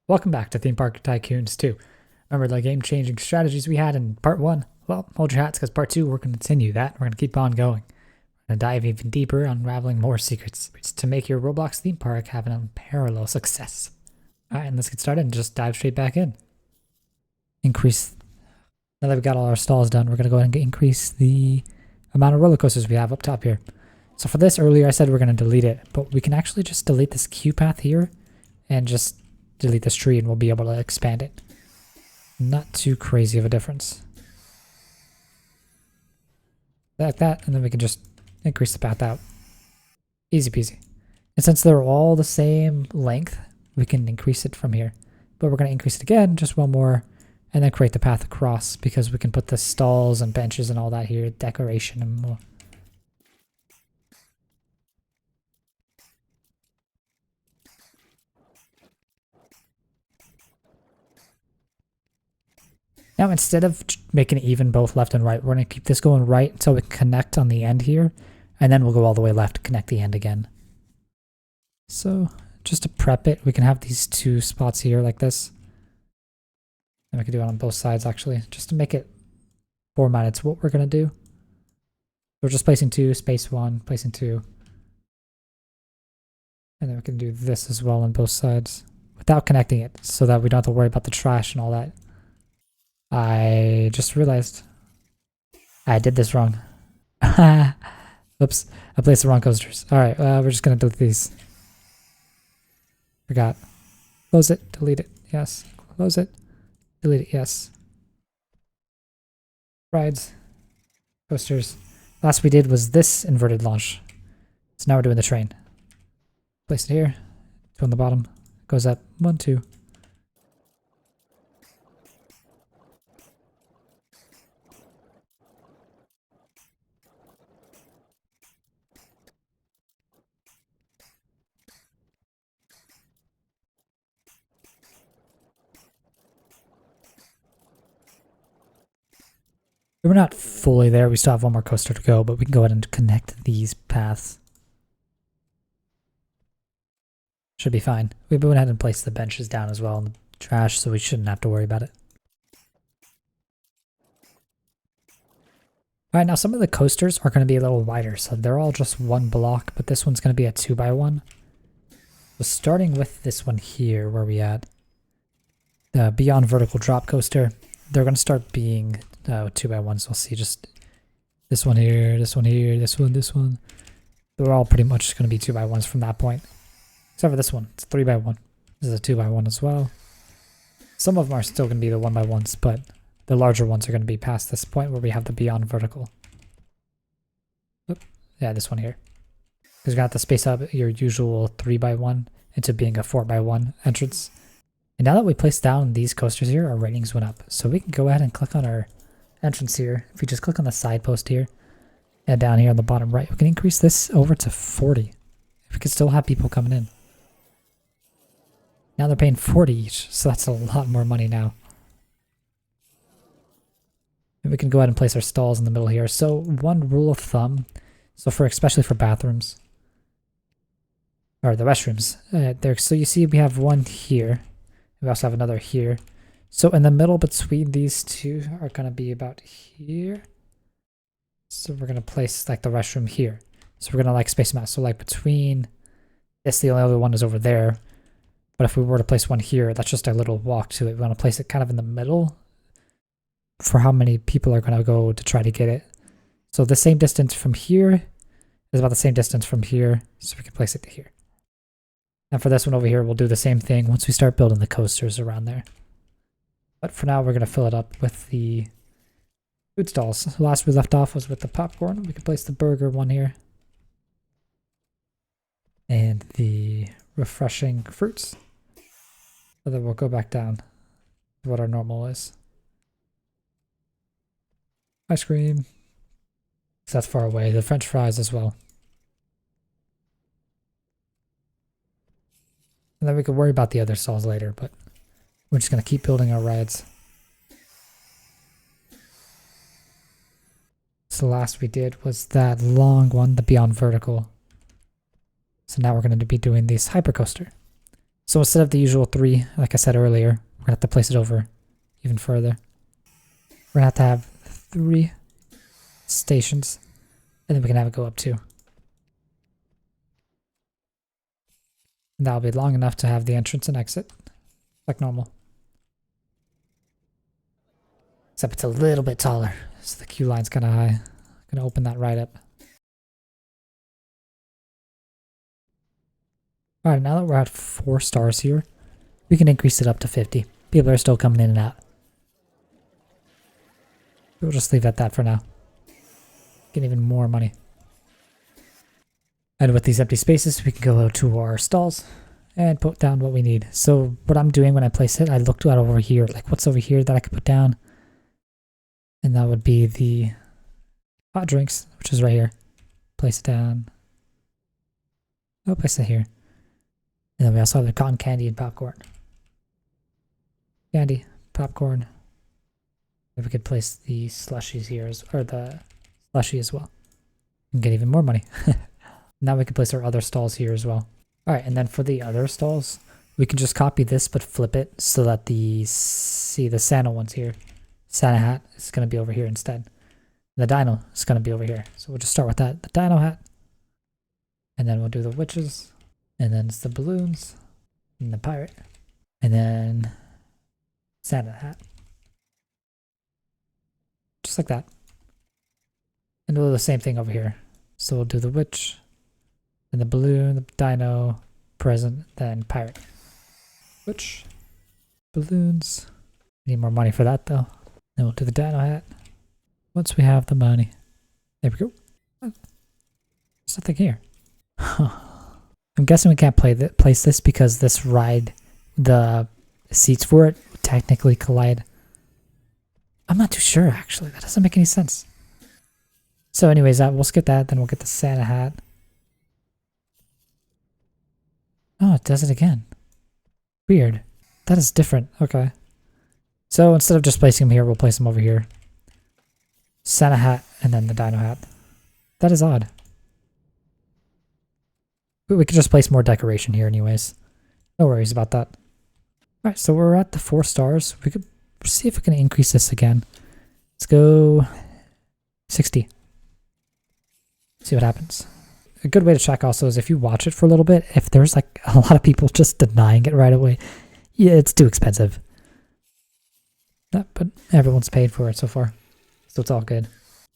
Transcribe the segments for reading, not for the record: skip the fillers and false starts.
Welcome back to Theme Park Tycoons 2. Remember the game-changing strategies we had in Part 1? Well, hold your hats because Part 2 we're going to continue that. We're going to keep on going. We're going to dive even deeper, unraveling more secrets to make your Roblox theme park have an unparalleled success. Alright, and let's get started and just dive straight back in. Now that we got all our stalls done, we're going to go ahead and increase the amount of roller coasters we have up top here. So for this, earlier I said we're going to delete it, but we can actually just delete this queue path here and just delete this tree and we'll be able to expand it. Not too crazy of a difference. Like that, and then we can just increase the path out. Easy peasy. And since they're all the same length, we can increase it from here. But we're going to increase it again, just one more, and then create the path across because we can put the stalls and benches and all that here, decoration and more. Now, instead of making it even both left and right, we're going to keep this going right until we connect on the end here, and then we'll go all the way left, connect the end again. So, just to prep it, we can have these two spots here like this. And we can do it on both sides, actually, just to make it formatted. It's what we're going to do. We're just placing 2, space 1, placing 2. And then we can do this as well on both sides without connecting it, so that we don't have to worry about the trash and all that. I just realized I did this wrong. Oops, I placed the wrong coasters. Alright, we're just going to delete these. Forgot. Close it, delete it, yes. Close it, delete it, yes. Rides, coasters. Last we did was this inverted launch. So now we're doing the train. Place it here, 2 on the bottom, goes up, 1, 2. We're not fully there, we still have one more coaster to go, but we can go ahead and connect these paths. Should be fine. We went ahead and placed the benches down as well in the trash, so we shouldn't have to worry about it. Alright, now some of the coasters are going to be a little wider, so they're all just 1 block, but this one's going to be a 2x1. So starting with this one here, where we at? The Beyond Vertical Drop Coaster, they're going to start being 2x1s. We'll see just this one here, this one here, this one. They're all pretty much going to be 2x1s from that point. Except for this one, it's 3x1. This is a 2x1 as well. Some of them are still going to be the 1x1s, but the larger ones are going to be past this point where we have the Beyond Vertical. Oop. Yeah, this one here. Because you're going to have to space up your usual 3x1 into being a 4x1 entrance. And now that we placed down these coasters here, our ratings went up. So we can go ahead and click on our entrance here. If we just click on the side post here, and down here on the bottom right, we can increase this over to 40. If we could still have people coming in. Now they're paying 40 each, so that's a lot more money now. And we can go ahead and place our stalls in the middle here. So one rule of thumb, especially for bathrooms, or the restrooms, so you see we have one here. We also have another here. So in the middle between these two are going to be about here. So we're going to place like the restroom here. So we're going to like space them out. So like between this, the only other one is over there. But if we were to place one here, that's just a little walk to it. We want to place it kind of in the middle for how many people are going to go to try to get it. So the same distance from here is about the same distance from here. So we can place it here. And for this one over here, we'll do the same thing once we start building the coasters around there. But for now, we're going to fill it up with the food stalls. The last we left off was with the popcorn. We can place the burger one here. And the refreshing fruits. So then we'll go back down to what our normal is. Ice cream. So that's far away. The French fries as well. And then we can worry about the other stalls later, but we're just going to keep building our rides. So the last we did was that long one, the Beyond Vertical. So now we're going to be doing this hypercoaster. So instead of the usual 3, like I said earlier, we're gonna have to place it over even further. We're gonna have to have 3 stations, and then we can have it go up 2. And that'll be long enough to have the entrance and exit, like normal. Except it's a little bit taller, so the queue line's kind of high. I'm gonna open that right up. Alright, now that we're at 4 stars here, we can increase it up to 50. People are still coming in and out. We'll just leave it at that for now. Get even more money. And with these empty spaces, we can go to our stalls and put down what we need. So what I'm doing when I place it, I looked out over here, like what's over here that I could put down. And that would be the hot drinks, which is right here. Place it down. Oh, place it here. And then we also have the cotton candy and popcorn. Candy, popcorn. If we could place the slushies here, or the slushie as well. And get even more money. Now we can place our other stalls here as well. Alright, and then for the other stalls, we can just copy this but flip it so that the Santa one's here. Santa hat is going to be over here instead. The dino is going to be over here. So we'll just start with that. The dino hat. And then we'll do the witches. And then it's the balloons. And the pirate. And then Santa hat. Just like that. And we'll do the same thing over here. So we'll do the witch. And the balloon, the dino, present, then pirate. Witch. Balloons. Need more money for that though. Then we'll do the dino hat. Once we have the money. There we go. There's nothing here. I'm guessing we can't place this because this ride, the seats for it would technically collide. I'm not too sure actually. That doesn't make any sense. So anyways, we'll skip that. Then we'll get the Santa hat. Oh, it does it again. Weird. That is different. Okay. So instead of just placing them here, we'll place them over here. Santa hat and then the dino hat. That is odd. But we could just place more decoration here anyways. No worries about that. Alright, so we're at the 4 stars. We could see if we can increase this again. Let's go 60. See what happens. A good way to check also is if you watch it for a little bit, if there's like a lot of people just denying it right away, yeah, it's too expensive. But everyone's paid for it so far. So it's all good.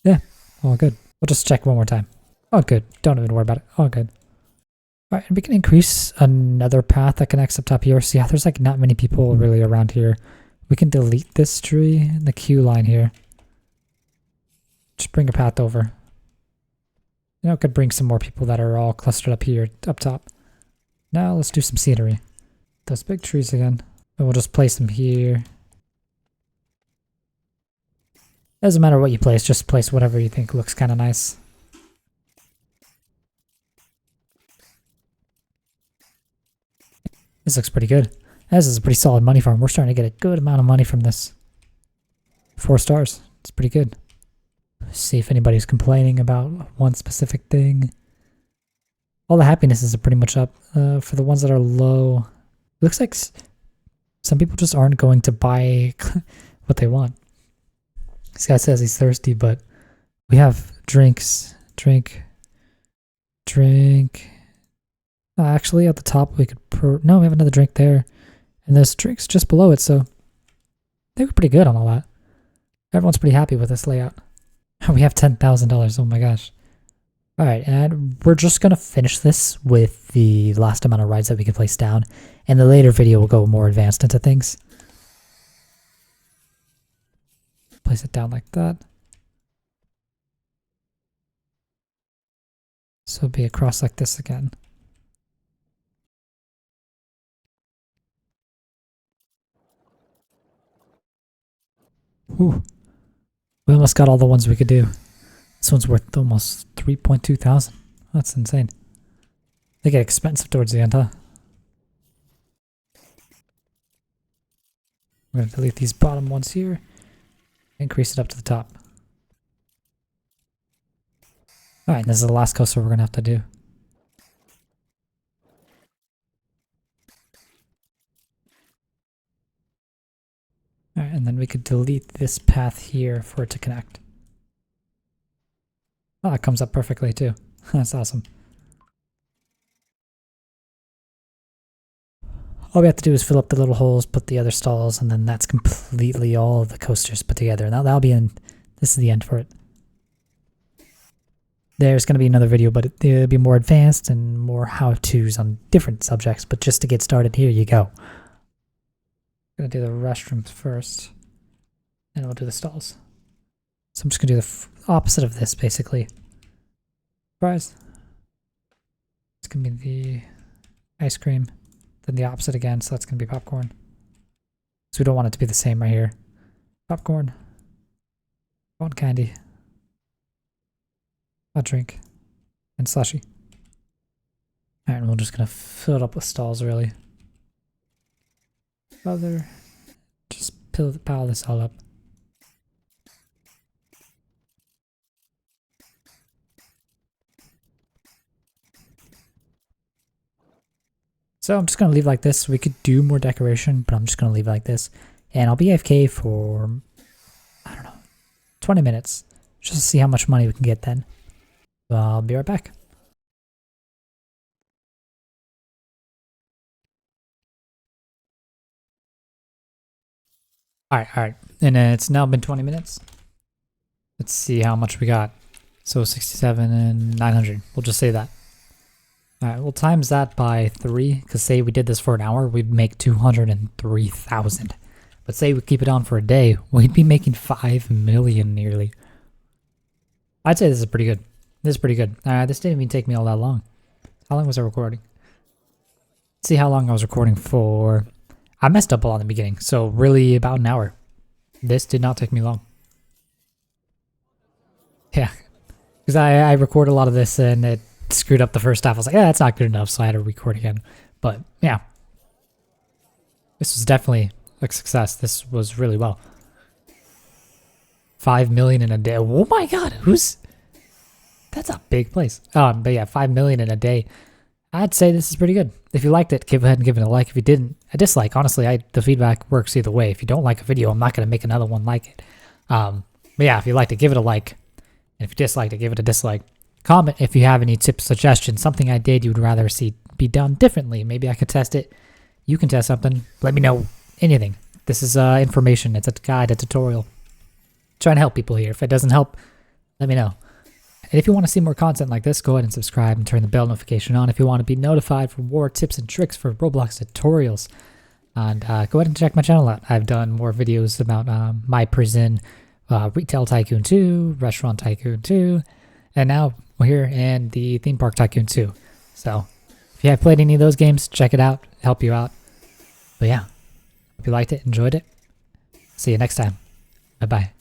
Yeah, all good. We'll just check one more time. All good. Don't even worry about it. All good. Alright, and we can increase another path that connects up top here. So yeah, there's like not many people really around here. We can delete this tree and the queue line here. Just bring a path over. You know, it could bring some more people that are all clustered up here, up top. Now let's do some scenery. Those big trees again. And we'll just place them here. Doesn't matter what you place, just place whatever you think looks kind of nice. This looks pretty good. This is a pretty solid money farm. We're starting to get a good amount of money from this. 4 stars. It's pretty good. See if anybody's complaining about one specific thing. All the happinesses are pretty much up. For the ones that are low, it looks like some people just aren't going to buy what they want. This guy says he's thirsty, but we have drinks. Drink. Actually, at the top we could... No, we have another drink there. And there's drinks just below it, so... They were pretty good on all that. Everyone's pretty happy with this layout. We have $10,000. Oh my gosh. Alright, and we're just going to finish this with the last amount of rides that we can place down. And the later video will go more advanced into things. Place it down like that. So it'll be across like this again. Whew. We almost got all the ones we could do. This one's worth almost 3.2 thousand. That's insane. They get expensive towards the end, huh? We're gonna delete these bottom ones here. Increase it up to the top. Alright, this is the last coaster we're gonna have to do. Alright, and then we could delete this path here for it to connect. Oh, it comes up perfectly too. That's awesome. All we have to do is fill up the little holes, put the other stalls, and then that's completely all of the coasters put together. Now that'll be in. This is the end for it. There's going to be another video, but it'll be more advanced and more how-tos on different subjects. But just to get started, here you go. I'm going to do the restrooms first, and we'll do the stalls. So I'm just going to do the opposite of this, basically. Surprise. It's going to be the ice cream, then the opposite again, so that's going to be popcorn. So we don't want it to be the same right here. Popcorn. Cotton candy. Hot drink. And slushy. Alright, and we're just going to fill it up with stalls, really. Other. Just pile this all up. So I'm just going to leave like this. We could do more decoration, but I'm just going to leave it like this. And I'll be AFK for, I don't know, 20 minutes. Just to see how much money we can get then. So I'll be right back. Alright. And it's now been 20 minutes. Let's see how much we got. So 67 and 900. We'll just say that. Alright, we'll times that by 3, because say we did this for an hour, we'd make 203,000. But say we keep it on for a day, we'd be making 5 million nearly. I'd say this is pretty good. This is pretty good. This didn't even take me all that long. How long was I recording? Let's see how long I was recording for. I messed up a lot in the beginning, so really about an hour. This did not take me long. Yeah, because I recorded a lot of this and it screwed up the first half. I was like, yeah, that's not good enough, so I had to record again. But yeah, this was definitely a success. This was really well. 5 million in a day. Oh my god, that's a big place. But yeah, 5 million in a day. I'd say this is pretty good. If you liked it, go ahead and give it a like. If you didn't, a dislike. Honestly, the feedback works either way. If you don't like a video, I'm not going to make another one like it. But yeah, if you liked it, give it a like. And if you disliked it, give it a dislike. Comment if you have any tips, suggestions, something I did you'd rather see be done differently. Maybe I could test it. You can test something. Let me know anything. This is information. It's a guide, a tutorial. Trying to help people here. If it doesn't help, let me know. And if you want to see more content like this, go ahead and subscribe and turn the bell notification on if you want to be notified for more tips and tricks for Roblox tutorials. And go ahead and check my channel out. I've done more videos about my prison, Retail Tycoon 2, Restaurant Tycoon 2, and now we're here in the Theme Park Tycoon 2. So if you have played any of those games, check it out, help you out. But yeah, hope you liked it, enjoyed it. See you next time. Bye-bye.